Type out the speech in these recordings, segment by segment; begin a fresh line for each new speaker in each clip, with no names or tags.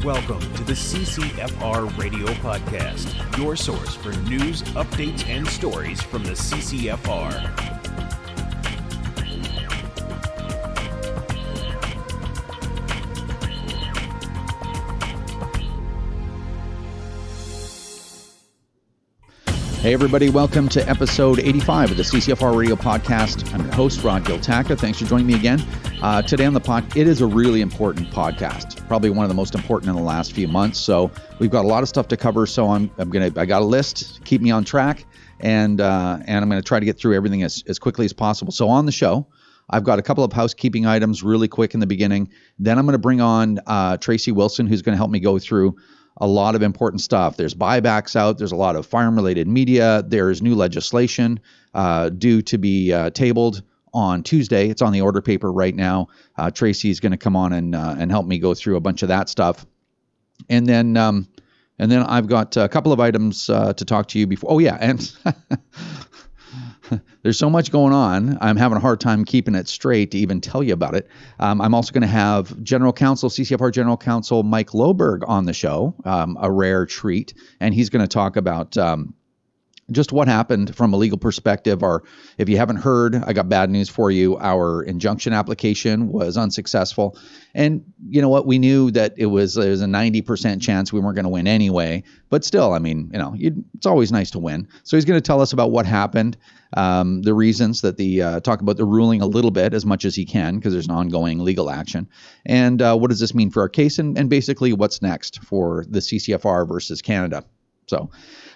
Welcome to the CCFR Radio Podcast, your source for news, updates, and stories from the CCFR.
Hey everybody, welcome to episode 85 of the CCFR Radio Podcast. I'm your host, Rod Giltaka. Thanks for joining me again. Today on the pod, it is a really important podcast, probably one of the most important in the last few months. So we've got a lot of stuff to cover. So I got a list, keep me on track, and I'm going to try to get through everything as quickly as possible. So on the show, I've got a couple of housekeeping items really quick in the beginning. Then I'm going to bring on Tracy Wilson, who's going to help me go through a lot of important stuff. There's buybacks out. There's a lot of firearm-related media. There's new legislation due to be tabled on Tuesday. It's on the order paper right now. Tracy's going to come on and help me go through a bunch of that stuff. And then I've got a couple of items to talk to you before. Oh yeah, and there's so much going on. I'm having a hard time keeping it straight to even tell you about it. I'm also going to have General Counsel, CCFR General Counsel Mike Loberg on the show, a rare treat. And he's going to talk about just what happened from a legal perspective. Or if you haven't heard, I got bad news for you. Our injunction application was unsuccessful. And you know what? We knew that there was a 90% chance we weren't going to win anyway. But still, I mean, it's always nice to win. So he's going to tell us about what happened, the reasons that talk about the ruling a little bit as much as he can, because there's an ongoing legal action. And what does this mean for our case? And basically what's next for the CCFR versus Canada. So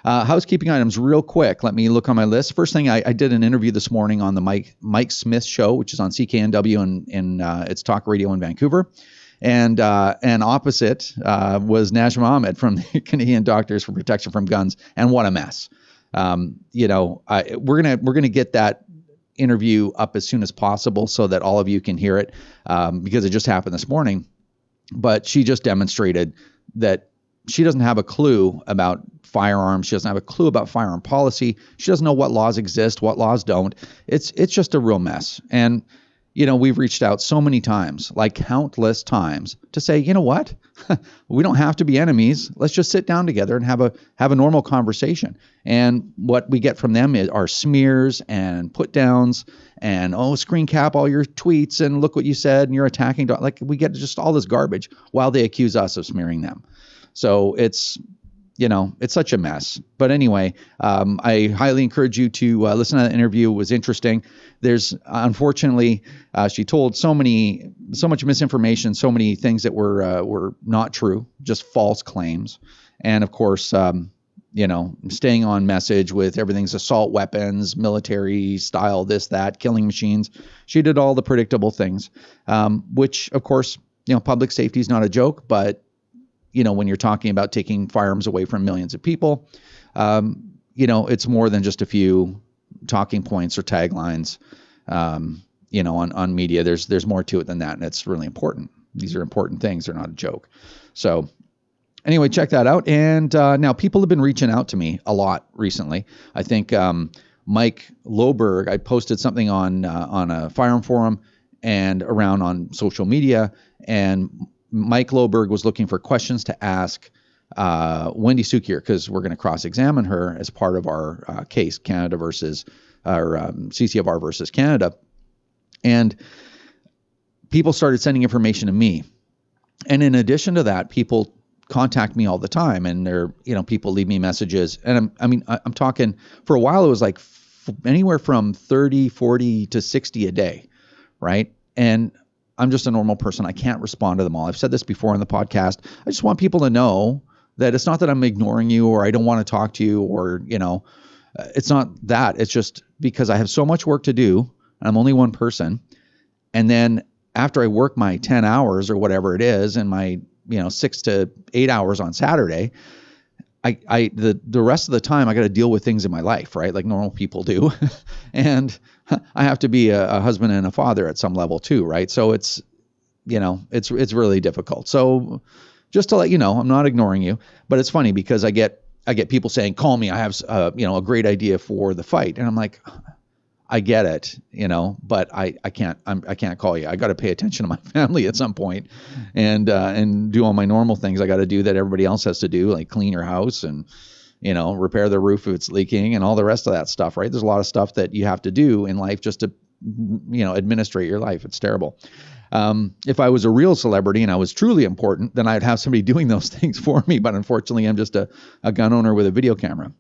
housekeeping items real quick. Let me look on my list. First thing, I did an interview this morning on the Mike Smith show, which is on CKNW in its talk radio in Vancouver. And opposite was Najm Ahmed from the Canadian Doctors for Protection from Guns. And what a mess. We're gonna get that interview up as soon as possible so that all of you can hear it, because it just happened this morning. But she just demonstrated that she doesn't have a clue about firearms. She doesn't have a clue about firearm policy. She doesn't know what laws exist, what laws don't. It's just a real mess. And, we've reached out so many times, like countless times, to say, you know what? We don't have to be enemies. Let's just sit down together and have a normal conversation. And what we get from them are smears and put downs and, screen cap all your tweets and look what you said and you're attacking. Like, we get just all this garbage while they accuse us of smearing them. So it's such a mess. But anyway, I highly encourage you to listen to that interview. It was interesting. There's, unfortunately, she told so much misinformation, so many things that were not true, just false claims. And of course, staying on message with everything's assault weapons, military style, this, that, killing machines. She did all the predictable things, which of course, public safety is not a joke, but when you're talking about taking firearms away from millions of people, it's more than just a few talking points or taglines, on media. There's more to it than that, and it's really important. These are important things. They're not a joke. So anyway, check that out. And now people have been reaching out to me a lot recently. I think Mike Loberg, I posted something on a firearm forum and around on social media, and Mike Loberg was looking for questions to ask Wendy Sukier, because we're going to cross-examine her as part of our case, Canada versus CCFR versus Canada. And people started sending information to me. And in addition to that, people contact me all the time, and people leave me messages. And I'm talking, for a while it was like anywhere from 30, 40 to 60 a day, right? And I'm just a normal person. I can't respond to them all. I've said this before on the podcast. I just want people to know that it's not that I'm ignoring you or I don't want to talk to you or, it's not that. It's just because I have so much work to do. And I'm only one person. And then after I work my 10 hours or whatever it is and my, 6 to 8 hours on Saturday, the rest of the time I got to deal with things in my life, right? Like normal people do. And I have to be a husband and a father at some level too, right? So it's really difficult. So just to let you know, I'm not ignoring you, but it's funny because I get people saying, call me. I have, a great idea for the fight. And I'm like, I get it, but I can't call you. I got to pay attention to my family at some point, and do all my normal things I got to do that everybody else has to do, like clean your house and repair the roof if it's leaking and all the rest of that stuff, right? There's a lot of stuff that you have to do in life just to administrate your life. It's terrible. If I was a real celebrity and I was truly important, then I'd have somebody doing those things for me. But unfortunately, I'm just a gun owner with a video camera.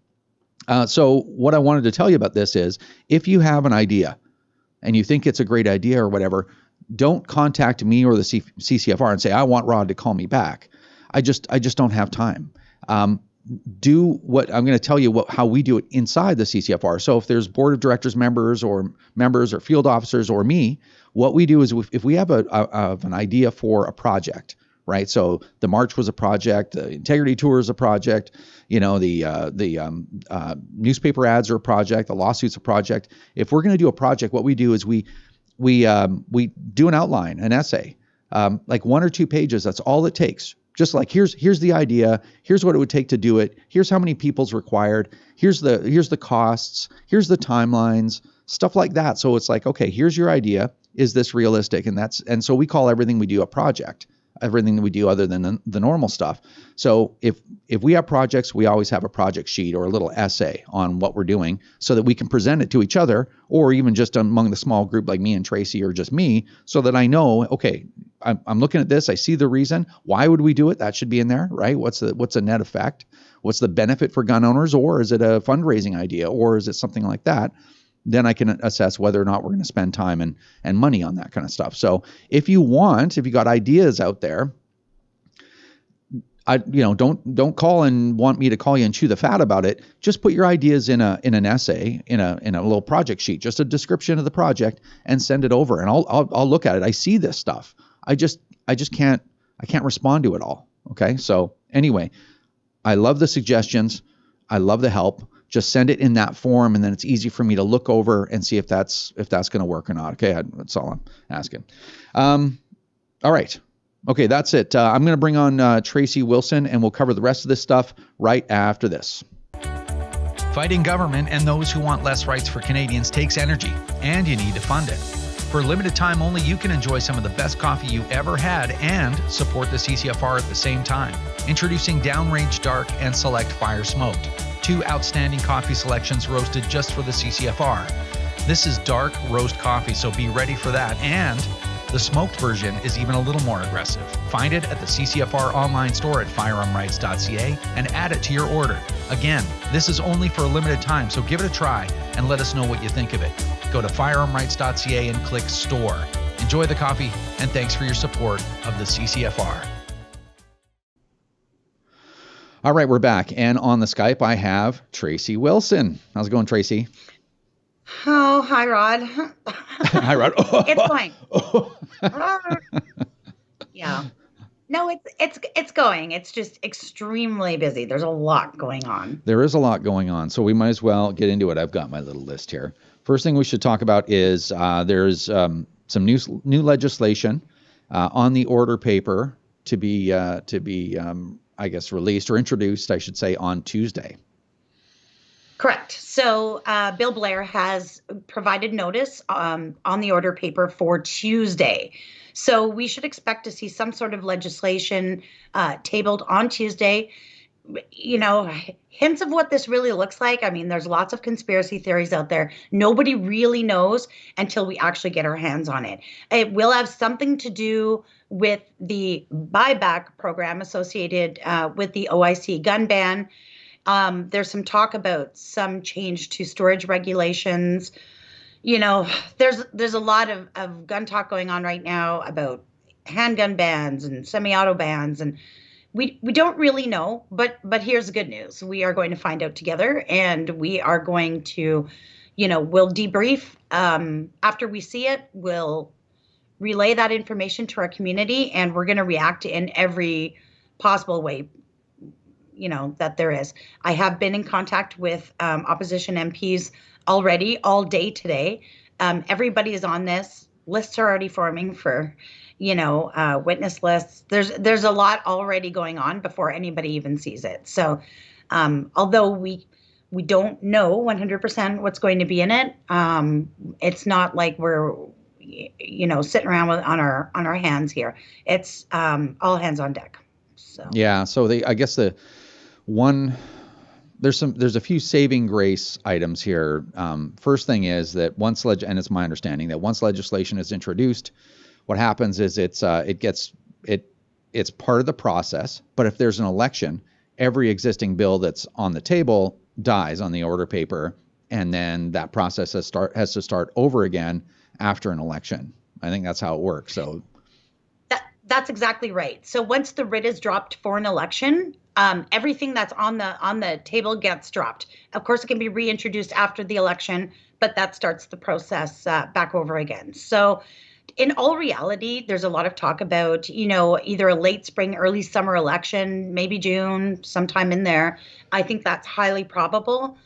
So what I wanted to tell you about this is, if you have an idea and you think it's a great idea or whatever, don't contact me or the CCFR and say, I want Rod to call me back. I just don't have time. Do what I'm going to tell you how we do it inside the CCFR. So if there's board of directors members or field officers or me, what we do is if we have an idea for a project, right? So the march was a project, the integrity tour is a project, the newspaper ads are a project, the lawsuit's a project. If we're going to do a project, what we do is we do an outline, an essay, like 1 or 2 pages. That's all it takes. Just like here's the idea, here's what it would take to do it, here's how many people's required, here's the costs, here's the timelines, stuff like that. So it's like, okay, here's your idea. Is this realistic? And so we call everything we do a project. Everything that we do other than the normal stuff. So if we have projects, we always have a project sheet or a little essay on what we're doing so that we can present it to each other, or even just among the small group like me and Tracy or just me, so that I know, okay, I'm looking at this, I see the reason. Why would we do it? That should be in there, right? What's the net effect? What's the benefit for gun owners? Or is it a fundraising idea? Or is it something like that? Then I can assess whether or not we're going to spend time and money on that kind of stuff. So if you got ideas out there, don't call and want me to call you and chew the fat about it. Just put your ideas in an essay, in a little project sheet, just a description of the project, and send it over. And I'll look at it. I see this stuff. I just can't respond to it all. Okay. So anyway, I love the suggestions. I love the help. Just send it in that form, and then it's easy for me to look over and see if that's going to work or not. Okay, that's all I'm asking. All right. Okay, that's it. I'm going to bring on Tracy Wilson, and we'll cover the rest of this stuff right after this.
Fighting government and those who want less rights for Canadians takes energy, and you need to fund it. For a limited time only, you can enjoy some of the best coffee you ever had and support the CCFR at the same time. Introducing Downrange Dark and Select Fire Smoked, 2 outstanding coffee selections roasted just for the CCFR. This is dark roast coffee, so be ready for that. And the smoked version is even a little more aggressive. Find it at the CCFR online store at firearmrights.ca and add it to your order. Again, this is only for a limited time, so give it a try and let us know what you think of it. Go to firearmrights.ca and click store. Enjoy the coffee, and thanks for your support of the CCFR.
All right, we're back. And on the Skype, I have Tracy Wilson. How's it going, Tracy?
Oh, hi, Rod.
Hi, Rod.
It's going. Yeah. No, it's going. It's just extremely busy. There's a lot going on.
There is a lot going on, so we might as well get into it. I've got my little list here. First thing we should talk about is there's some new legislation on the order paper to be I guess released or introduced, I should say, on Tuesday.
Correct. So Bill Blair has provided notice on the order paper for Tuesday. So we should expect to see some sort of legislation tabled on Tuesday. Hints of what this really looks like. I mean, there's lots of conspiracy theories out there. Nobody really knows until we actually get our hands on it. It will have something to do with the buyback program associated with the OIC gun ban. There's some talk about some change to storage regulations. There's a lot of gun talk going on right now about handgun bans and semi-auto bans, and we don't really know, but here's the good news. We are going to find out together, and we are going to, we'll debrief. After we see it, we'll relay that information to our community, and we're going to react in every possible way, that there is. I have been in contact with opposition MPs already all day today. Everybody is on this. Lists are already forming for, witness lists. There's a lot already going on before anybody even sees it. So although we We don't know 100% what's going to be in it. It's not like we're, sitting around on our hands here. It's all hands on deck. So
yeah. So I guess there's a few saving grace items here. First thing is that and it's my understanding that once legislation is introduced, what happens is it's part of the process. But if there's an election, every existing bill that's on the table dies on the order paper, and then that process has to start over again after an election. I think that's how it works. So
that's exactly right. So once the writ is dropped for an election, everything that's on the table gets dropped. Of course, it can be reintroduced after the election, but that starts the process back over again. So in all reality, there's a lot of talk about, either a late spring, early summer election, maybe June, sometime in there. I think that's highly probable.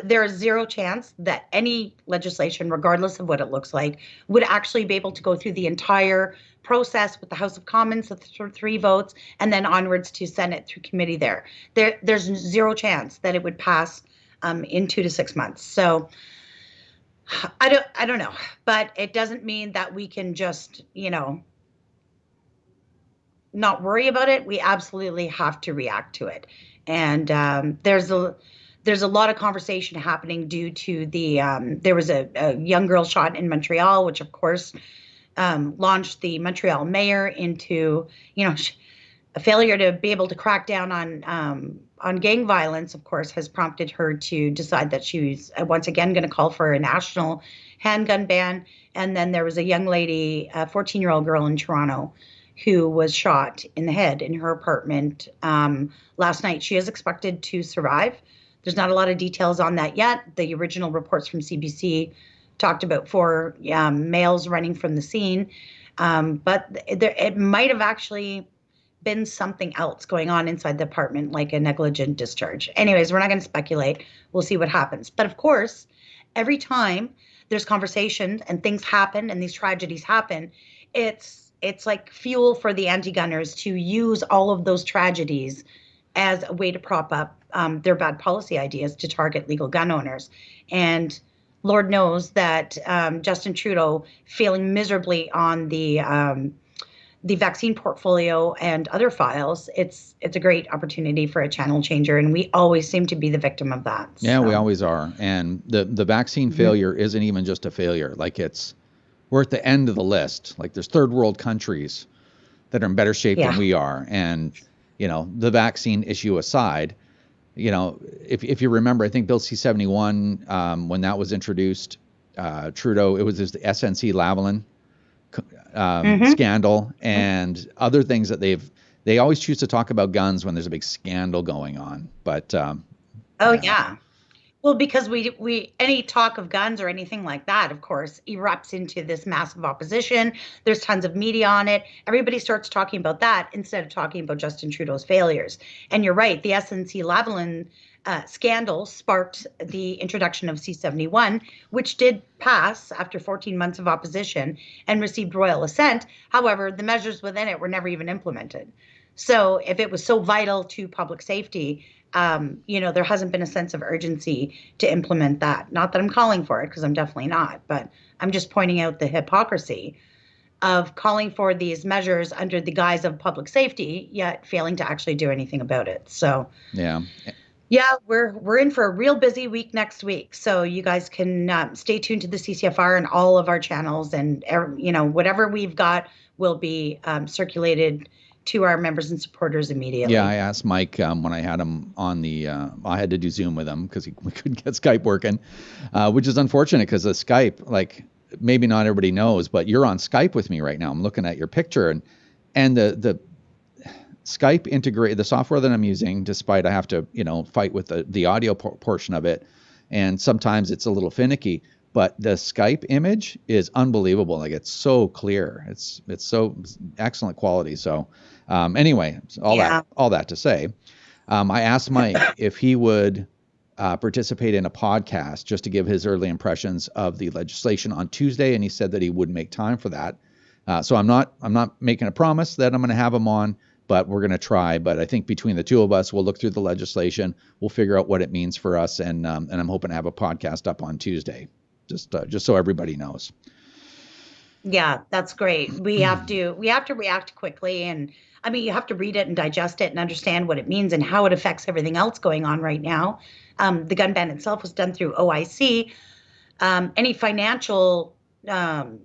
There is zero chance that any legislation, regardless of what it looks like, would actually be able to go through the entire process with the House of Commons, the 3 votes, and then onwards to Senate through committee there. There's zero chance that it would pass in 2 to 6 months. So I don't know, but it doesn't mean that we can just, not worry about it. We absolutely have to react to it. And there's a lot of conversation happening due to there was a young girl shot in Montreal, which of course launched the Montreal mayor into, a failure to be able to crack down on gang violence, of course, has prompted her to decide that she's once again going to call for a national handgun ban. And then there was a young lady, a 14-year-old girl in Toronto, who was shot in the head in her apartment last night. She is expected to survive. There's not a lot of details on that yet. The original reports from CBC talked about 4 males running from the scene, but it might have actually been something else going on inside the apartment, like a negligent discharge. Anyways, we're not going to speculate. We'll see what happens. But of course, every time there's conversation and things happen and these tragedies happen, it's like fuel for the anti-gunners to use all of those tragedies as a way to prop up their bad policy ideas to target legal gun owners. And Lord knows that Justin Trudeau failing miserably on the vaccine portfolio and other files, it's a great opportunity for a channel changer, and we always seem to be the victim of that.
Yeah, we always are. And the vaccine failure isn't even just a failure. Like we're at the end of the list. Like there's third world countries that are in better shape than we are. And, the vaccine issue aside, if you remember, I think Bill C-71, when that was introduced, Trudeau, it was just the SNC Lavalin scandal and other things that they always choose to talk about guns when there's a big scandal going on. But
yeah. Well, because we any talk of guns or anything like that, of course, erupts into this massive opposition. There's tons of media on it. Everybody starts talking about that instead of talking about Justin Trudeau's failures. And you're right, the SNC Lavalin scandal sparked the introduction of C-71, which did pass after 14 months of opposition and received royal assent. However, the measures within it were never even implemented. So if it was so vital to public safety, there hasn't been a sense of urgency to implement that. Not that I'm calling for it, because I'm definitely not, but I'm just pointing out the hypocrisy of calling for these measures under the guise of public safety, yet failing to actually do anything about it. So yeah, we're in for a real busy week next week. So you guys can stay tuned to the CCFR and all of our channels, and whatever we've got will be circulated to our members and supporters immediately.
Yeah, I asked Mike when I had him on I had to do Zoom with him because we couldn't get Skype working, which is unfortunate because the Skype, like maybe not everybody knows, but you're on Skype with me right now. I'm looking at your picture and the Skype integrate the software that I'm using, despite I have to, fight with the audio portion of it. And sometimes it's a little finicky, but the Skype image is unbelievable. Like it's so clear. It's so excellent quality. So anyway, all that to say, I asked Mike if he would participate in a podcast just to give his early impressions of the legislation on Tuesday. And he said that he would make time for that. So I'm not making a promise that I'm going to have him on, but we're going to try. But I think between the two of us, we'll look through the legislation. We'll figure out what it means for us. And I'm hoping to have a podcast up on Tuesday, just so everybody knows.
Yeah, that's great. We have to react quickly, and I mean, you have to read it and digest it and understand what it means and how it affects everything else going on right now. The gun ban itself was done through OIC. Any financial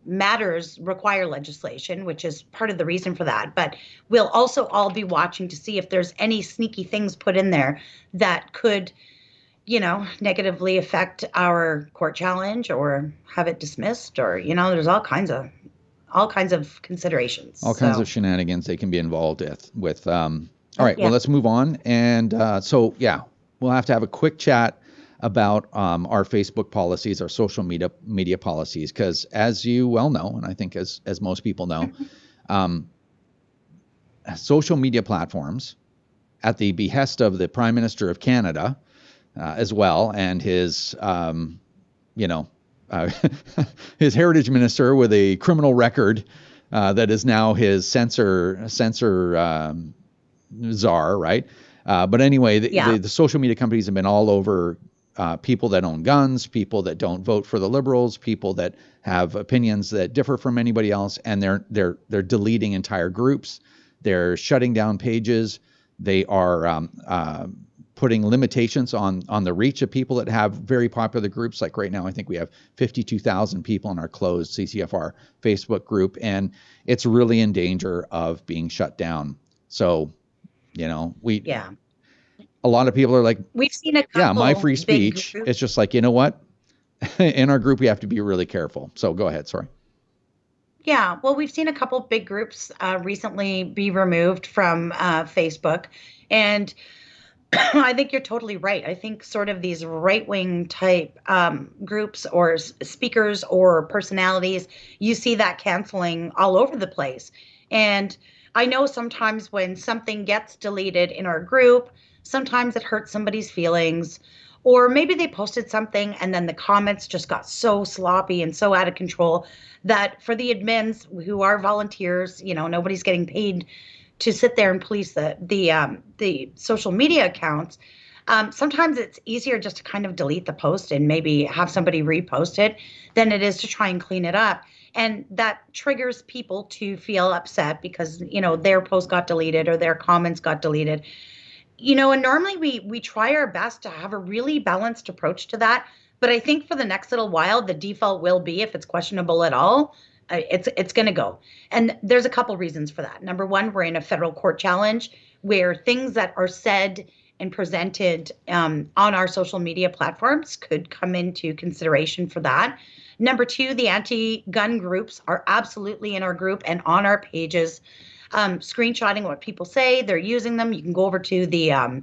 matters require legislation, which is part of the reason for that. But we'll also all be watching to see if there's any sneaky things put in there that could, negatively affect our court challenge or have it dismissed, or, there's all kinds of considerations.
All kinds of shenanigans they can be involved with. All right, well, let's move on. And we'll have to have a quick chat about our Facebook policies, our social media policies, because as you well know, and I think as most people know, social media platforms, at the behest of the Prime Minister of Canada, as well, and his, his heritage minister with a criminal record that is now his censor czar, right? But anyway, the social media companies have been all over people that own guns, people that don't vote for the Liberals, people that have opinions that differ from anybody else, and they're deleting entire groups. They're shutting down pages. They are putting limitations on the reach of people that have very popular groups. Like right now, I think we have 52,000 people in our closed CCFR Facebook group, and it's really in danger of being shut down. So, a lot of people are like,
we've seen a couple
my free speech. It's just like, you know what? In our group, we have to be really careful. So go ahead. Sorry.
Yeah, well, we've seen a couple big groups recently be removed from Facebook, and I think you're totally right. I think sort of these right-wing type groups or speakers or personalities, you see that canceling all over the place. And I know sometimes when something gets deleted in our group, sometimes it hurts somebody's feelings, or maybe they posted something and then the comments just got so sloppy and so out of control that for the admins who are volunteers, nobody's getting paid to sit there and police the social media accounts. Sometimes it's easier just to kind of delete the post and maybe have somebody repost it than it is to try and clean it up. And that triggers people to feel upset because, their post got deleted or their comments got deleted. And normally we try our best to have a really balanced approach to that. But I think for the next little while, the default will be, if it's questionable at all, it's going to go. And there's a couple reasons for that. Number one, we're in a federal court challenge where things that are said and presented on our social media platforms could come into consideration for that. Number two, the anti-gun groups are absolutely in our group and on our pages, screenshotting what people say. They're using them. You can go over to the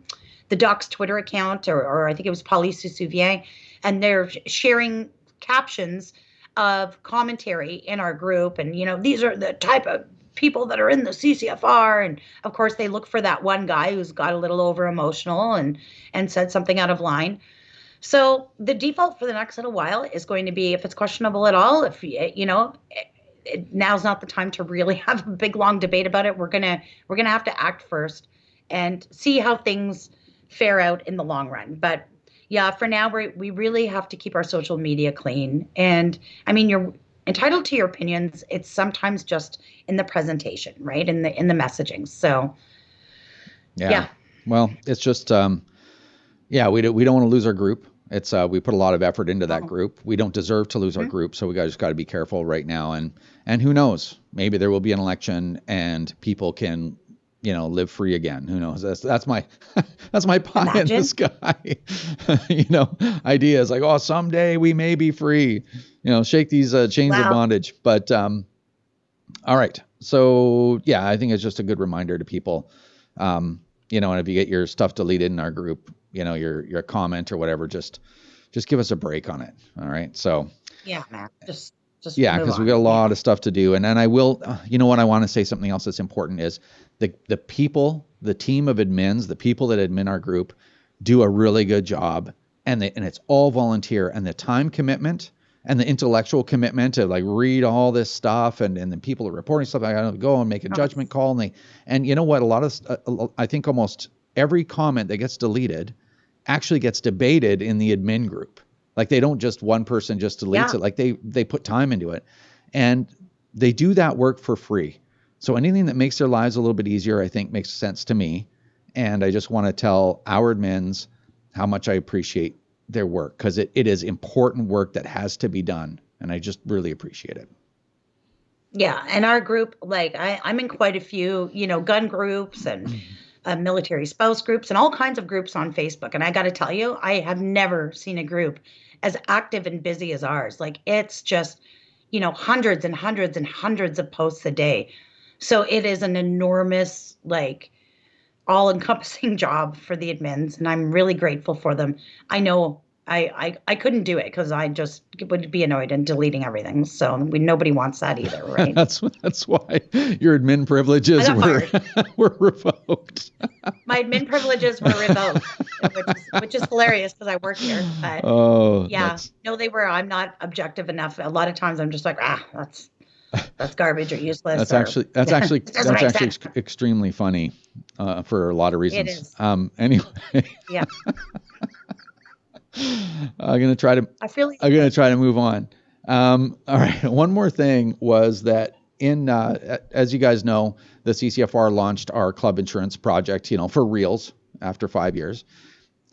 Doc's Twitter account, or I think it was Police se souvient, and they're sharing captions of commentary in our group. And, these are the type of people that are in the CCFR. And of course, they look for that one guy who's got a little over emotional and said something out of line. So the default for the next little while is going to be, if it's questionable at all, if, now's not the time to really have a big, long debate about it. We're going to have to act first and see how things fare out in the long run. But yeah, for now, we really have to keep our social media clean. And I mean, you're entitled to your opinions. It's sometimes just in the presentation, right? In the messaging. So, yeah.
Well, it's just, we don't want to lose our group. It's we put a lot of effort into that group. We don't deserve to lose our group, so we just got to be careful right now. And who knows? Maybe there will be an election and people can, live free again. Who knows? That's my pie in the sky. Idea is like, someday we may be free. Shake these chains of bondage. But all right. So I think it's just a good reminder to people. And if you get your stuff deleted in our group, your comment or whatever, just give us a break on it. All right. So
man, just
because we got a lot of stuff to do. And then I will, what I want to say, something else that's important is the people, the team of admins, the people that admin our group do a really good job, and it's all volunteer, and the time commitment and the intellectual commitment to like read all this stuff, and then people are reporting stuff. I got to go and make a judgment call, and you know what? A lot of I think almost every comment that gets deleted actually gets debated in the admin group. Like they don't just one person just deletes it. Like they put time into it, and they do that work for free. So anything that makes their lives a little bit easier, I think makes sense to me. And I just want to tell our admins how much I appreciate their work, because it is important work that has to be done. And I just really appreciate it.
Yeah. And our group, like I'm in quite a few, gun groups and military spouse groups and all kinds of groups on Facebook. And I got to tell you, I have never seen a group as active and busy as ours. Like it's just, hundreds and hundreds and hundreds of posts a day. So it is an enormous, like, all-encompassing job for the admins, and I'm really grateful for them. I know I couldn't do it because I just would be annoyed and deleting everything. So nobody wants that either, right?
That's why your admin privileges were revoked.
My admin privileges were revoked, which is hilarious because I work here. But no, they were. I'm not objective enough. A lot of times I'm just like, that's garbage or useless.
That's actually extremely funny for a lot of reasons.
It is.
Anyway.
Yeah.
I'm gonna try to move on. All right. One more thing was that as you guys know, the CCFR launched our club insurance project, for reals after 5 years,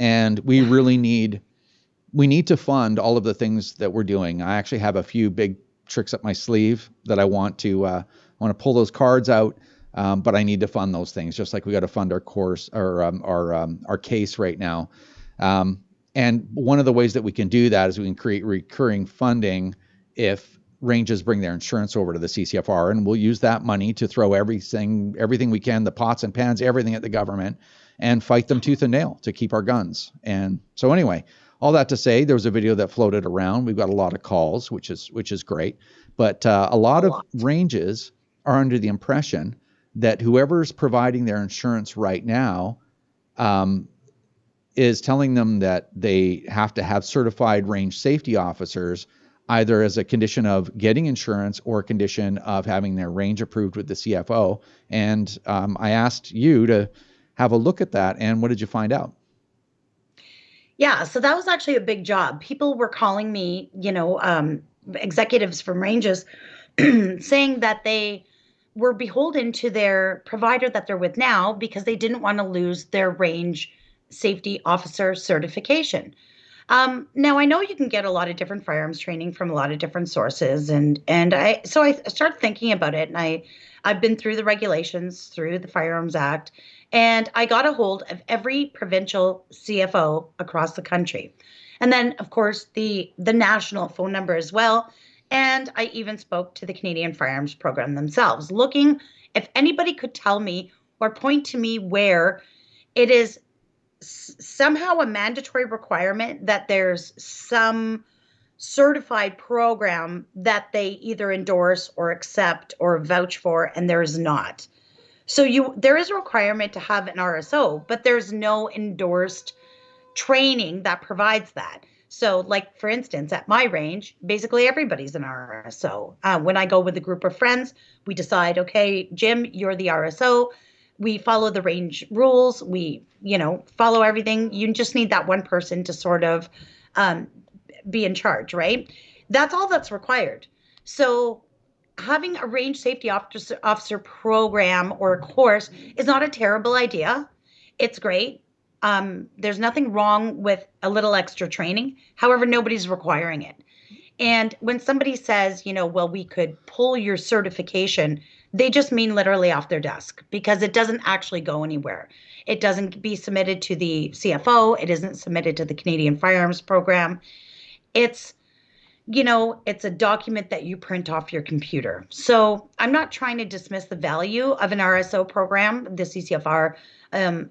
and we really need to fund all of the things that we're doing. I actually have a few big tricks up my sleeve that I want to pull those cards out, but I need to fund those things, just like we got to fund our course or our case right now. And one of the ways that we can do that is we can create recurring funding if ranges bring their insurance over to the CCFR, and we'll use that money to throw everything we can, the pots and pans, everything at the government, and fight them tooth and nail to keep our guns. And so anyway, all that to say, there was a video that floated around. We've got a lot of calls, which is great, but a lot of ranges are under the impression that whoever's providing their insurance right now is telling them that they have to have certified range safety officers, either as a condition of getting insurance or a condition of having their range approved with the CFO. And I asked you to have a look at that. And what did you find out?
Yeah, so that was actually a big job. People were calling me, executives from ranges saying that they were beholden to their provider that they're with now because they didn't want to lose their range safety officer certification. Now I know you can get a lot of different firearms training from a lot of different sources, and I started thinking about it, and I've been through the regulations, through the Firearms Act, and I got a hold of every provincial CFO across the country, and then of course the national phone number as well. And I even spoke to the Canadian Firearms Program themselves, looking if anybody could tell me or point to me where it is somehow a mandatory requirement that there's some certified program that they either endorse or accept or vouch for, and there is not. So there is a requirement to have an RSO, but there's no endorsed training that provides that. So like, for instance, at my range, basically everybody's an RSO. When I go with a group of friends, we decide, okay, Jim, you're the RSO. We follow the range rules. We, follow everything. You just need that one person to sort of be in charge, right? That's all that's required. So having a range safety officer program or a course is not a terrible idea. It's great. There's nothing wrong with a little extra training. However, nobody's requiring it. And when somebody says, well, we could pull your certification, they just mean literally off their desk, because it doesn't actually go anywhere. It doesn't be submitted to the CFO. It isn't submitted to the Canadian Firearms Program. It's a document that you print off your computer. So I'm not trying to dismiss the value of an RSO program. The CCFR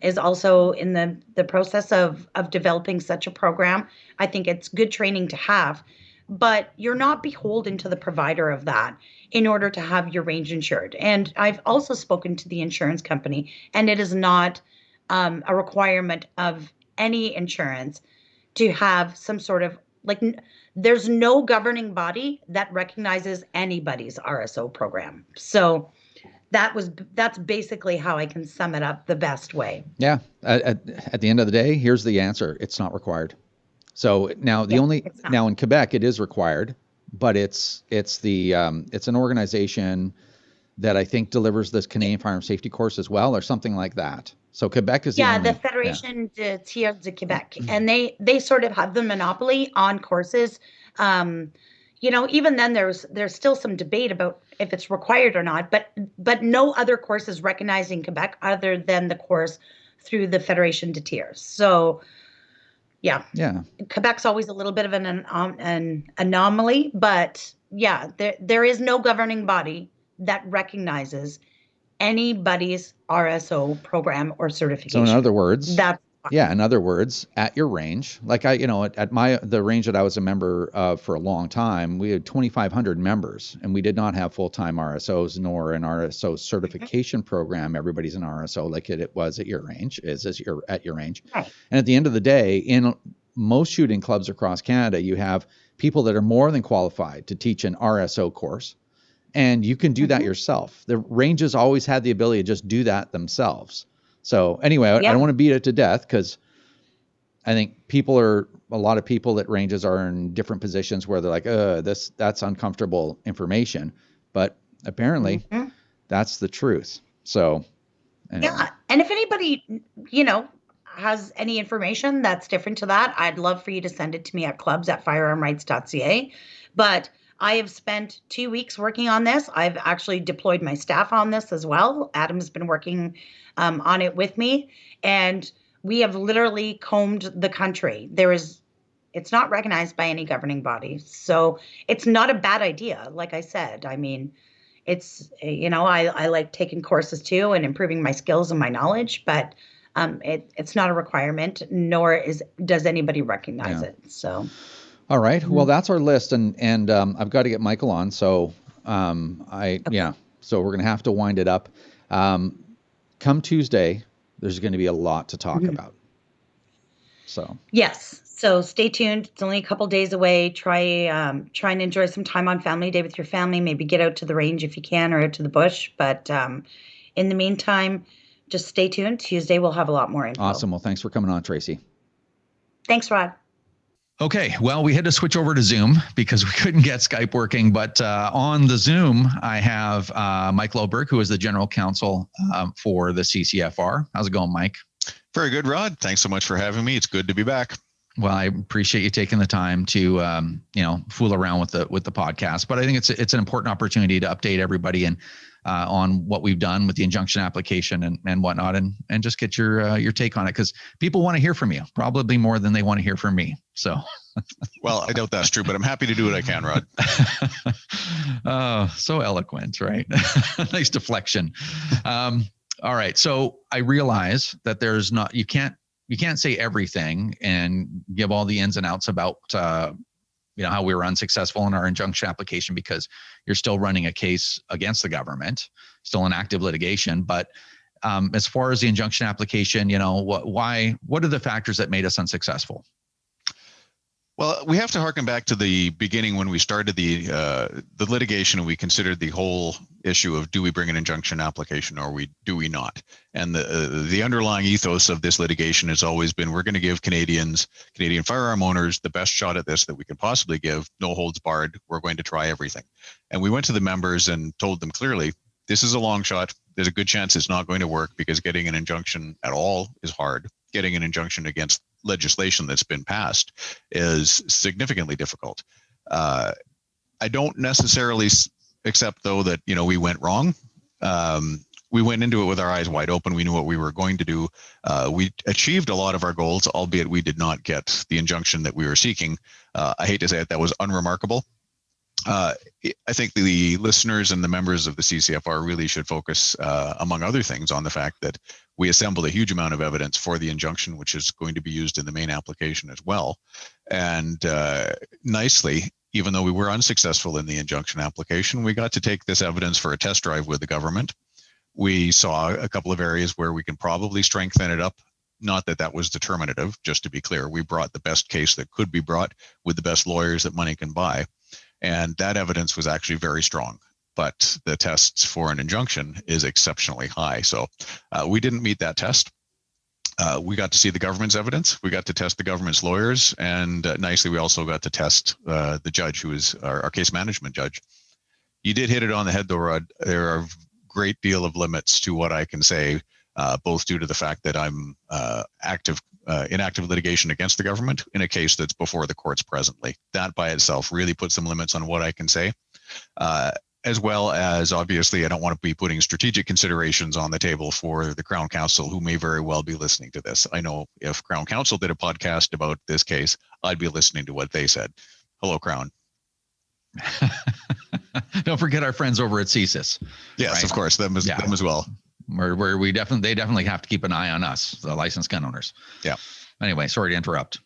is also in the process of developing such a program. I think it's good training to have, but you're not beholden to the provider of that in order to have your range insured. And I've also spoken to the insurance company, and it is not a requirement of any insurance to have some sort of there's no governing body that recognizes anybody's RSO program. So that's basically how I can sum it up the best way.
Yeah. At the end of the day, here's the answer. It's not required. So now now in Quebec, it is required, but it's an organization that I think delivers this Canadian Firearm Safety course as well, or something like that. So Quebec is
the Fédération de Tir de Québec, and they sort of have the monopoly on courses. Even then there's still some debate about if it's required or not, but no other course is recognized in Quebec other than the course through the Fédération de Tir. So yeah. Quebec's always a little bit of an anomaly, but yeah, there is no governing body that recognizes anybody's RSO program or certification.
So in other words,
in
other words, at your range, like at the range that I was a member of for a long time, we had 2,500 members, and we did not have full-time RSOs nor an RSO certification program. Everybody's an RSO like it was at your range, at your range.
Right.
And at the end of the day, in most shooting clubs across Canada, you have people that are more than qualified to teach an RSO course. And you can do that yourself. The ranges always had the ability to just do that themselves. So anyway, I don't want to beat it to death, because I think a lot of people at ranges are in different positions where they're like, that's uncomfortable information. But apparently that's the truth. So anyway.
Yeah. And if anybody, has any information that's different to that, I'd love for you to send it to me at clubs@firearmrights.ca. But I have spent 2 weeks working on this. I've actually deployed my staff on this as well. Adam's been working on it with me, and we have literally combed the country. It's not recognized by any governing body, so it's not a bad idea. Like I said, I mean, it's I like taking courses too and improving my skills and my knowledge, but it's not a requirement, nor does anybody recognize it. So.
All right. Well, that's our list, and I've got to get Michael on. So so we're gonna have to wind it up. Come Tuesday, there's going to be a lot to talk about. So
yes. So stay tuned. It's only a couple days away. Try and enjoy some time on Family Day with your family. Maybe get out to the range if you can, or out to the bush. But in the meantime, just stay tuned. Tuesday we'll have a lot more info.
Awesome. Well, thanks for coming on, Tracy.
Thanks, Rod.
Okay, well, we had to switch over to Zoom because we couldn't get Skype working. But on the Zoom, I have Mike Loberg, who is the general counsel for the CCFR. How's it going, Mike?
Very good, Rod. Thanks so much for having me. It's good to be back.
Well, I appreciate you taking the time to fool around with the podcast. But I think it's an important opportunity to update everybody and on what we've done with the injunction application and whatnot, and just get your take on it, because people want to hear from you probably more than they want to hear from me. So,
well, I doubt that's true, but I'm happy to do what I can, Rod.
Oh, so eloquent, right? Nice deflection. All right, so I realize that you can't say everything and give all the ins and outs about how we were unsuccessful in our injunction application, because you're still running a case against the government, still in active litigation. But as far as the injunction application, what are the factors that made us unsuccessful?
Well, we have to harken back to the beginning when we started the litigation, and we considered the whole issue of, do we bring an injunction application or do we not? And the underlying ethos of this litigation has always been, we're going to give Canadian firearm owners the best shot at this that we can possibly give, no holds barred. We're going to try everything. And we went to the members and told them clearly, this is a long shot. There's a good chance it's not going to work, because getting an injunction at all is hard. Getting an injunction against legislation that's been passed is significantly difficult. I don't necessarily accept, though, that we went wrong. We went into it with our eyes wide open. We knew what we were going to do. We achieved a lot of our goals, albeit we did not get the injunction that we were seeking. I hate to say it, that was unremarkable. I think the listeners and the members of the CCFR really should focus, among other things, on the fact that we assembled a huge amount of evidence for the injunction, which is going to be used in the main application as well. And nicely, even though we were unsuccessful in the injunction application, we got to take this evidence for a test drive with the government. We saw a couple of areas where we can probably strengthen it up Not that that was determinative, just to be clear. We brought the best case that could be brought with the best lawyers that money can buy. And that evidence was actually very strong. But the tests for an injunction is exceptionally high. So we didn't meet that test. We got to see the government's evidence. We got to test the government's lawyers. And nicely, we also got to test the judge, who is our case management judge. You did hit it on the head, though, Rod. There are a great deal of limits to what I can say, both due to the fact that I'm in active litigation against the government in a case that's before the courts presently. That by itself really puts some limits on what I can say. As well as, obviously, I don't want to be putting strategic considerations on the table for the Crown Counsel, who may very well be listening to this. I know if Crown Counsel did a podcast about this case, I'd be listening to what they said. Hello, Crown.
Don't forget our friends over at CSIS.
Yes, right? Of course, them as well.
Where they definitely have to keep an eye on us, the licensed gun owners.
Yeah.
Anyway, sorry to interrupt.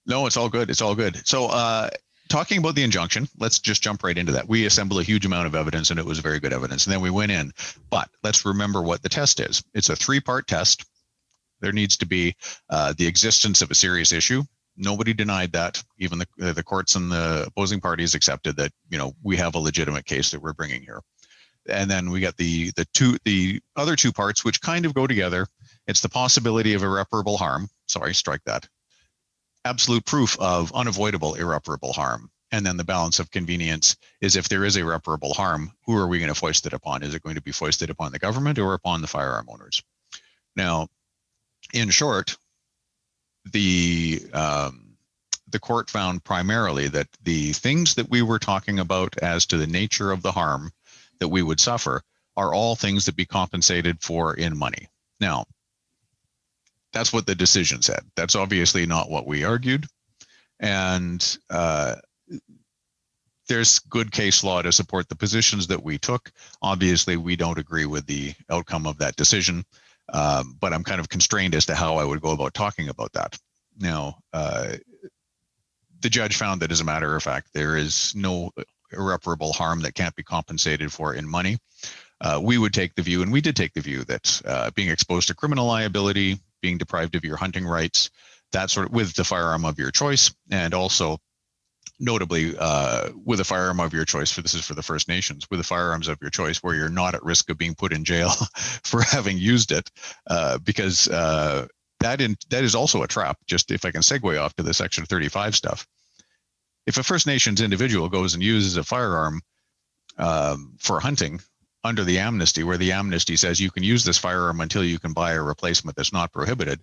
No, it's all good. It's all good. So, talking about the injunction, let's just jump right into that. We assembled a huge amount of evidence, and it was very good evidence. And then we went in. But let's remember what the test is. It's a 3-part test. There needs to be the existence of a serious issue. Nobody denied that. Even the courts and the opposing parties accepted that, we have a legitimate case that we're bringing here. And then we got the other 2 parts, which kind of go together. It's the possibility of irreparable harm. Sorry, strike that. Absolute proof of unavoidable irreparable harm. And then the balance of convenience is, if there is irreparable harm, who are we going to foist it upon? Is it going to be foisted upon the government or upon the firearm owners? Now, in short, the court found primarily that the things that we were talking about as to the nature of the harm that we would suffer are all things that be compensated for in money. Now, that's what the decision said. That's obviously not what we argued. And there's good case law to support the positions that we took. Obviously, we don't agree with the outcome of that decision, but I'm kind of constrained as to how I would go about talking about that. Now, the judge found that, as a matter of fact, there is no irreparable harm that can't be compensated for in money. We would take the view, and we did take the view, that being exposed to criminal liability, being deprived of your hunting rights, that sort of, with the firearm of your choice, and also notably with a firearm of your choice, this is for the First Nations, with the firearms of your choice, where you're not at risk of being put in jail for having used it, because that is also a trap. Just if I can segue off to the Section 35 stuff. If a First Nations individual goes and uses a firearm for hunting under the amnesty, where the amnesty says you can use this firearm until you can buy a replacement that's not prohibited,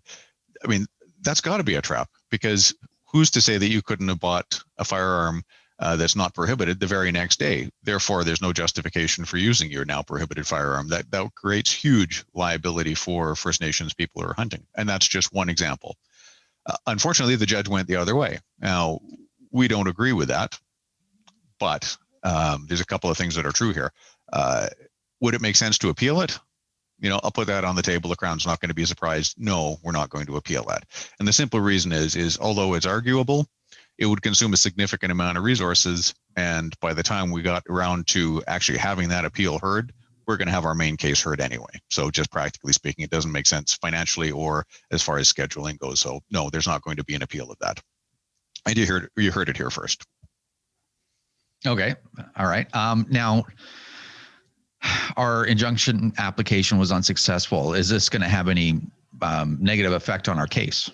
I mean, that's got to be a trap, because who's to say that you couldn't have bought a firearm that's not prohibited the very next day? Therefore, there's no justification for using your now prohibited firearm. That creates huge liability for First Nations people who are hunting. And that's just one example. Unfortunately, the judge went the other way. Now, we don't agree with that, but there's a couple of things that are true here. Would it make sense to appeal it? I'll put that on the table. The Crown's not going to be surprised. No, we're not going to appeal that. And the simple reason is although it's arguable, it would consume a significant amount of resources. And by the time we got around to actually having that appeal heard, we're going to have our main case heard anyway. So just practically speaking, it doesn't make sense financially or as far as scheduling goes. So no, there's not going to be an appeal of that. And you heard it here first.
Okay. All right. Now, our injunction application was unsuccessful. Is this going to have any negative effect on our case?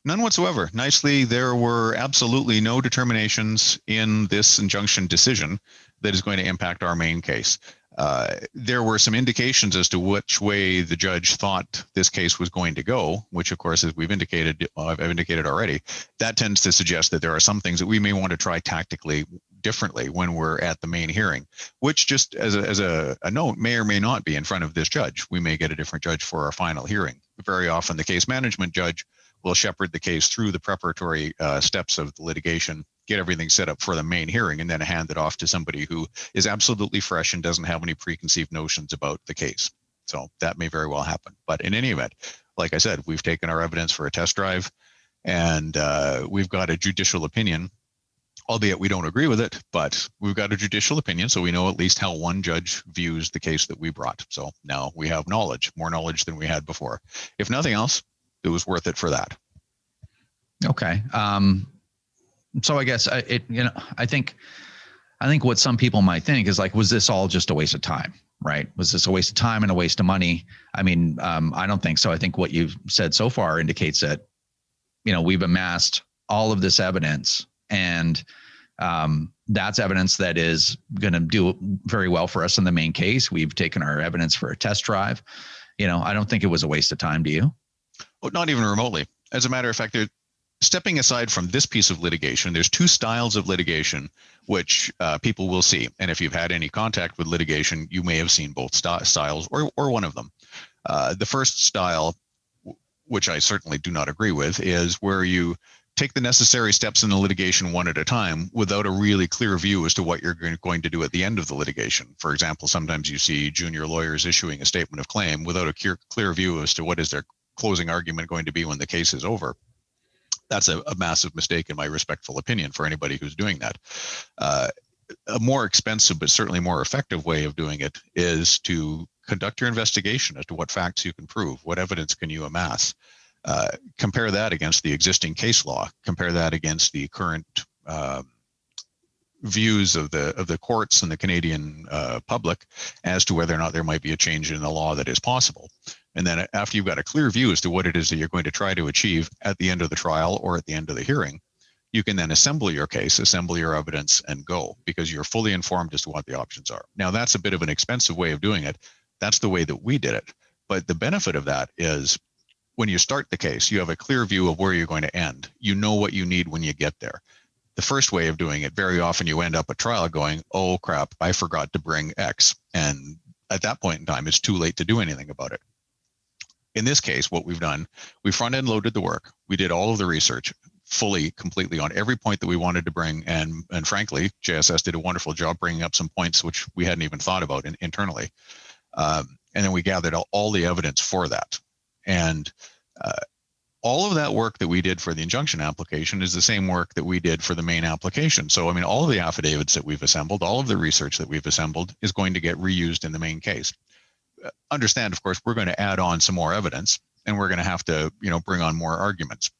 None whatsoever. Nicely, there were absolutely no determinations in this injunction decision that is going to impact our main case. There were some indications as to which way the judge thought this case was going to go, which, of course, as I've indicated already, that tends to suggest that there are some things that we may want to try tactically differently when we're at the main hearing, which, just as a note, may or may not be in front of this judge. We may get a different judge for our final hearing. Very often, the case management judge will shepherd the case through the preparatory steps of the litigation, get everything set up for the main hearing, and then hand it off to somebody who is absolutely fresh and doesn't have any preconceived notions about the case. So that may very well happen. But in any event, like I said, we've taken our evidence for a test drive, and we've got a judicial opinion, albeit we don't agree with it, but we've got a judicial opinion, so we know at least how one judge views the case that we brought. So now we have knowledge, more knowledge than we had before. If nothing else, was worth it for that.
Okay. So I guess I think what some people might think is like, was this all just a waste of time, right? Was this a waste of time and a waste of money? I mean, I don't think so. I think what you've said so far indicates that, we've amassed all of this evidence, and that's evidence that is going to do very well for us in the main case. We've taken our evidence for a test drive. I don't think it was a waste of time. Do you?
Well, not even remotely. As a matter of fact, stepping aside from this piece of litigation, there's two styles of litigation which people will see. And if you've had any contact with litigation, you may have seen both styles or one of them. The first style, which I certainly do not agree with, is where you take the necessary steps in the litigation one at a time without a really clear view as to what you're going to do at the end of the litigation. For example, sometimes you see junior lawyers issuing a statement of claim without a clear view as to what is their closing argument going to be when the case is over. That's a massive mistake, in my respectful opinion, for anybody who's doing that. A more expensive but certainly more effective way of doing it is to conduct your investigation as to what facts you can prove, what evidence can you amass. Compare that against the existing case law. Compare that against the current views of the courts and the Canadian public as to whether or not there might be a change in the law that is possible. And then after you've got a clear view as to what it is that you're going to try to achieve at the end of the trial or at the end of the hearing, you can then assemble your case, assemble your evidence, and go, because you're fully informed as to what the options are. Now, that's a bit of an expensive way of doing it. That's the way that we did it. But the benefit of that is when you start the case, you have a clear view of where you're going to end. You know what you need when you get there. The first way of doing it, very often you end up at trial going, oh crap, I forgot to bring X. And at that point in time, it's too late to do anything about it. In this case, what we've done, we front-end loaded the work. We did all of the research fully, completely on every point that we wanted to bring. And frankly, JSS did a wonderful job bringing up some points which we hadn't even thought about internally. And then we gathered all the evidence for that. And all of that work that we did for the injunction application is the same work that we did for the main application. So, I mean, all of the affidavits that we've assembled, all of the research that we've assembled is going to get reused in the main case. Understand, of course, we're going to add on some more evidence, and we're going to have to, bring on more arguments,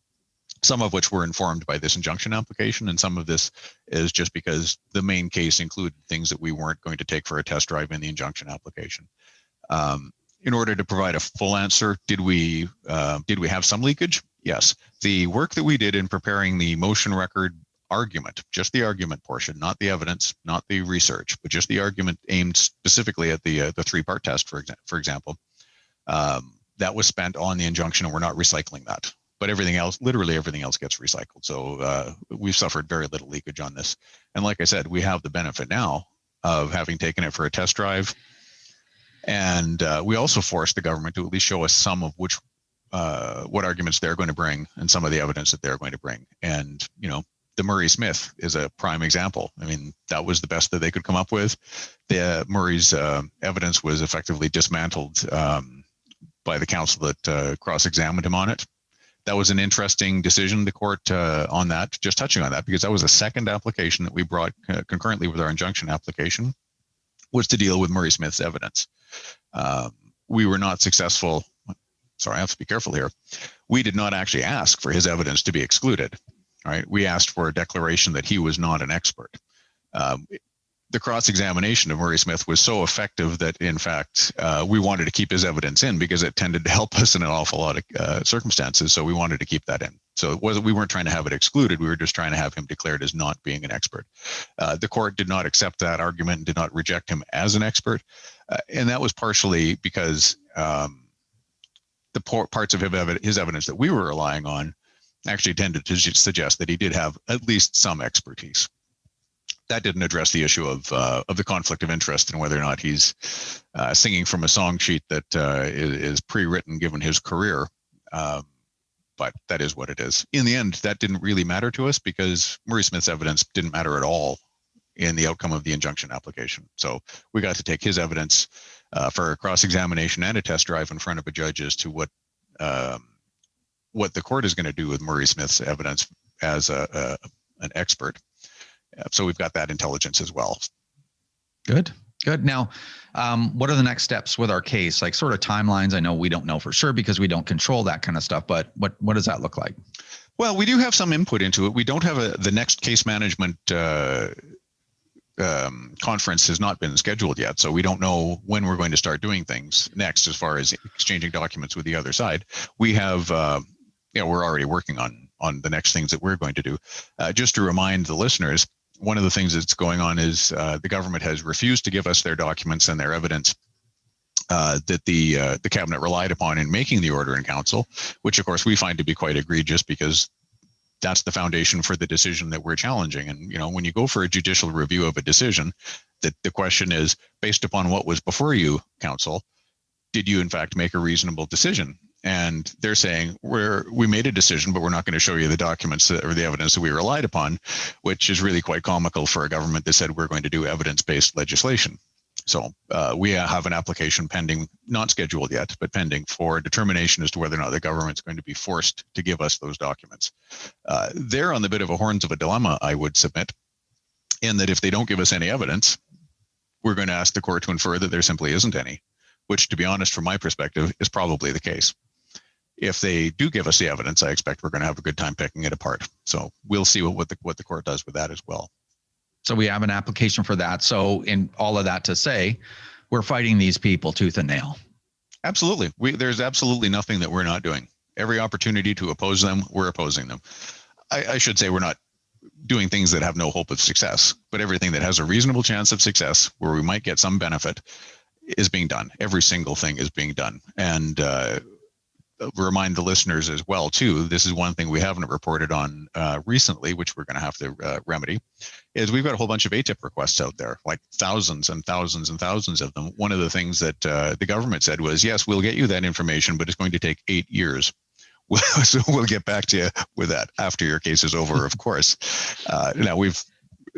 some of which were informed by this injunction application, and some of this is just because the main case included things that we weren't going to take for a test drive in the injunction application. In order to provide a full answer, did we have some leakage? Yes. The work that we did in preparing the motion record argument, just the argument portion, not the evidence, not the research, but just the argument aimed specifically at the three-part test, for example, that was spent on the injunction, and we're not recycling that. But everything else, literally everything else, gets recycled. So we've suffered very little leakage on this. And like I said, we have the benefit now of having taken it for a test drive. And we also forced the government to at least show us some of what arguments they're going to bring and some of the evidence that they're going to bring. And, the Murray Smith is a prime example. I mean, that was the best that they could come up with. Murray's evidence was effectively dismantled by the counsel that cross-examined him on it. That was an interesting decision, the court, on that, just touching on that, because that was a second application that we brought concurrently with our injunction application, was to deal with Murray Smith's evidence. We were not successful. Sorry, I have to be careful here. We did not actually ask for his evidence to be excluded. Right? We asked for a declaration that he was not an expert. The cross-examination of Murray Smith was so effective that, in fact, we wanted to keep his evidence in because it tended to help us in an awful lot of circumstances. So we wanted to keep that in. So we weren't trying to have it excluded. We were just trying to have him declared as not being an expert. The court did not accept that argument and did not reject him as an expert. And that was partially because the parts of his evidence that we were relying on actually tended to suggest that he did have at least some expertise. That didn't address the issue of the conflict of interest and whether or not he's singing from a song sheet that is pre-written given his career. But that is what it is. In the end, that didn't really matter to us because Murray Smith's evidence didn't matter at all in the outcome of the injunction application. So we got to take his evidence for a cross-examination and a test drive in front of a judge as to what the court is going to do with Murray Smith's evidence as an expert. So we've got that intelligence as well.
Good. Good. Now, what are the next steps with our case? Like sort of timelines. I know we don't know for sure because we don't control that kind of stuff, but what does that look like?
Well, we do have some input into it. We don't have the next case management conference has not been scheduled yet, so we don't know when we're going to start doing things next as far as exchanging documents with the other side. We have, we're already working on the next things that we're going to do. Just to remind the listeners, one of the things that's going on is the government has refused to give us their documents and their evidence that the cabinet relied upon in making the order in council, which of course we find to be quite egregious because that's the foundation for the decision that we're challenging. And, when you go for a judicial review of a decision, that the question is, based upon what was before you, counsel, did you in fact make a reasonable decision? And they're saying, we made a decision, but we're not going to show you the documents or the evidence that we relied upon, which is really quite comical for a government that said we're going to do evidence-based legislation. So we have an application pending, not scheduled yet, but pending for determination as to whether or not the government's going to be forced to give us those documents. They're on the bit of a horns of a dilemma, I would submit, in that if they don't give us any evidence, we're going to ask the court to infer that there simply isn't any, which, to be honest, from my perspective, is probably the case. If they do give us the evidence, I expect we're going to have a good time picking it apart. So we'll see what the court does with that as well.
So we have an application for that. So in all of that to say, we're fighting these people tooth and nail.
Absolutely. There's absolutely nothing that we're not doing. Every opportunity to oppose them, we're opposing them. I should say we're not doing things that have no hope of success, but everything that has a reasonable chance of success where we might get some benefit is being done. Every single thing is being done. And remind the listeners as well, too, this is one thing we haven't reported on recently, which we're going to have to remedy, is we've got a whole bunch of ATIP requests out there, like thousands and thousands and thousands of them. One of the things that the government said was, yes, we'll get you that information, but it's going to take 8 years. So we'll get back to you with that after your case is over, of course. Now, we've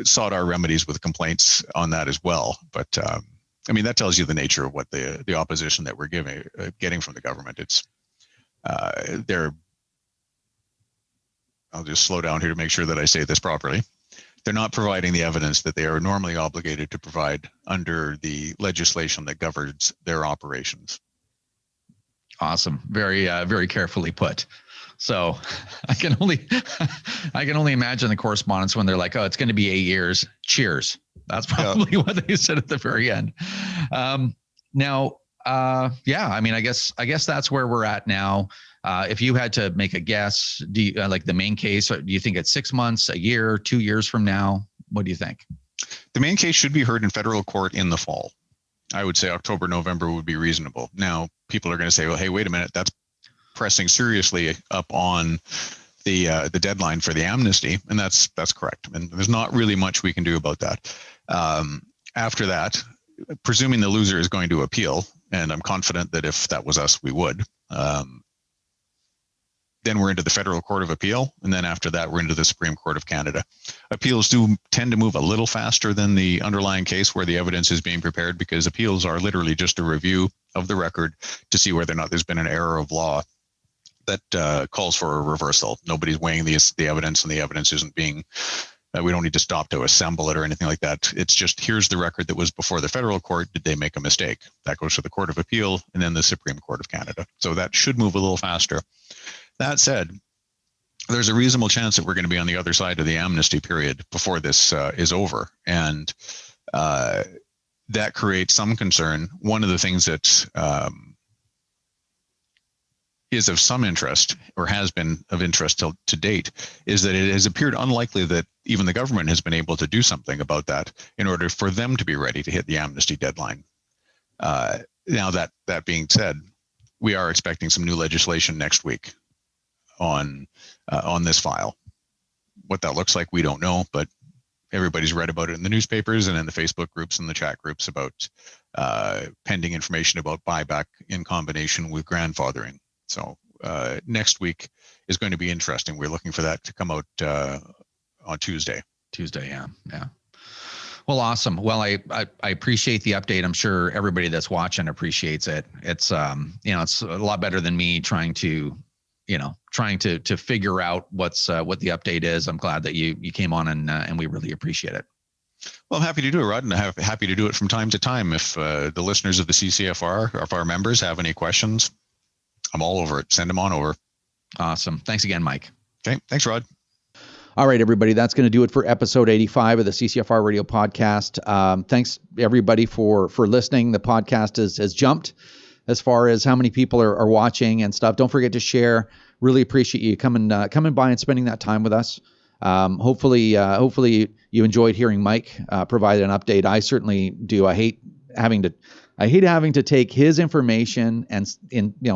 sought our remedies with complaints on that as well. But, that tells you the nature of what the opposition that we're getting from the government. It's I'll just slow down here to make sure that I say this properly. They're not providing the evidence that they are normally obligated to provide under the legislation that governs their operations.
Awesome. Very, very carefully put. So I can only imagine the correspondence when they're like, oh, it's going to be 8 years. Cheers. That's probably what they said at the very end. I guess that's where we're at now. If you had to make a guess, do you, like the main case, do you think it's 6 months, a year, 2 years from now? What do you think?
The main case should be heard in federal court in the fall. I would say October, November would be reasonable. Now, people are going to say, well, hey, wait a minute, that's pressing seriously up on the deadline for the amnesty, and that's correct. And there's not really much we can do about that. After that, presuming the loser is going to appeal, and I'm confident that if that was us, we would, then we're into the Federal Court of Appeal, and then after that, we're into the Supreme Court of Canada. Appeals do tend to move a little faster than the underlying case where the evidence is being prepared, because appeals are literally just a review of the record to see whether or not there's been an error of law that calls for a reversal. Nobody's weighing the evidence, and the evidence isn't being, we don't need to stop to assemble it or anything like that. It's just, here's the record that was before the federal court. Did they make a mistake? That goes to the Court of Appeal and then the Supreme Court of Canada. So that should move a little faster. That said, there's a reasonable chance that we're going to be on the other side of the amnesty period before this is over. And that creates some concern. One of the things that is of some interest, or has been of interest to date, is that it has appeared unlikely that even the government has been able to do something about that in order for them to be ready to hit the amnesty deadline. Now, that being said, we are expecting some new legislation next week on this file. What that looks like, we don't know, but everybody's read about it in the newspapers and in the Facebook groups and the chat groups about pending information about buyback in combination with grandfathering. So next week is going to be interesting. We're looking for that to come out on Tuesday.
Yeah. Well, awesome. Well, I appreciate the update. I'm sure everybody that's watching appreciates it. It's it's a lot better than me trying to figure out what the update is. I'm glad that you came on and we really appreciate it.
Well, I'm happy to do it, Rod, and I'm happy to do it from time to time. If the listeners of the CCFR, or if our members have any questions, I'm all over it. Send them on over.
Awesome. Thanks again, Mike.
Okay. Thanks, Rod.
All right, everybody, that's going to do it for episode 85 of the CCFR Radio Podcast. Thanks, everybody, for listening. The podcast has jumped as far as how many people are watching and stuff. Don't forget to share. Really appreciate you coming by and spending that time with us. Hopefully you enjoyed hearing Mike provide an update. I certainly do. I hate having to take his information and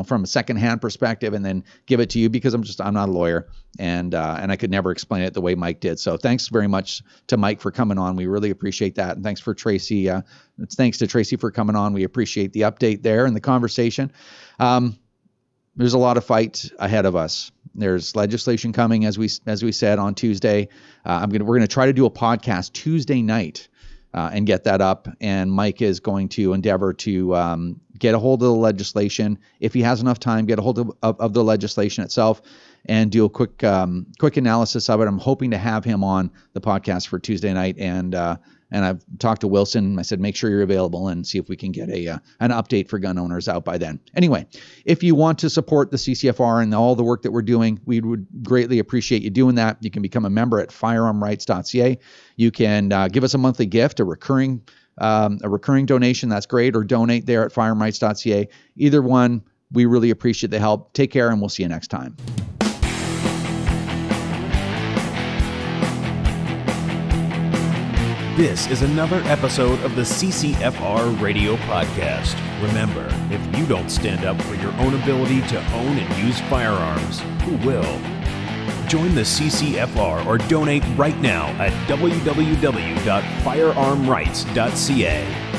from a secondhand perspective and then give it to you, because I'm not a lawyer and I could never explain it the way Mike did. So thanks very much to Mike for coming on. We really appreciate that. And thanks to Tracy for coming on. We appreciate the update there and the conversation. There's a lot of fight ahead of us. There's legislation coming, as we said, on Tuesday. We're gonna try to do a podcast Tuesday night and get that up. And Mike is going to endeavor to get a hold of the legislation. If he has enough time, get a hold of the legislation itself and do a quick analysis of it. I'm hoping to have him on the podcast for Tuesday night. And I've talked to Wilson. I said, make sure you're available and see if we can get an update for gun owners out by then. Anyway, if you want to support the CCFR and all the work that we're doing, we would greatly appreciate you doing that. You can become a member at firearmrights.ca. You can give us a monthly gift, a recurring donation. That's great. Or donate there at firearmrights.ca. Either one, we really appreciate the help. Take care, and we'll see you next time.
This is another episode of the CCFR Radio Podcast. Remember, if you don't stand up for your own ability to own and use firearms, who will? Join the CCFR or donate right now at www.firearmrights.ca.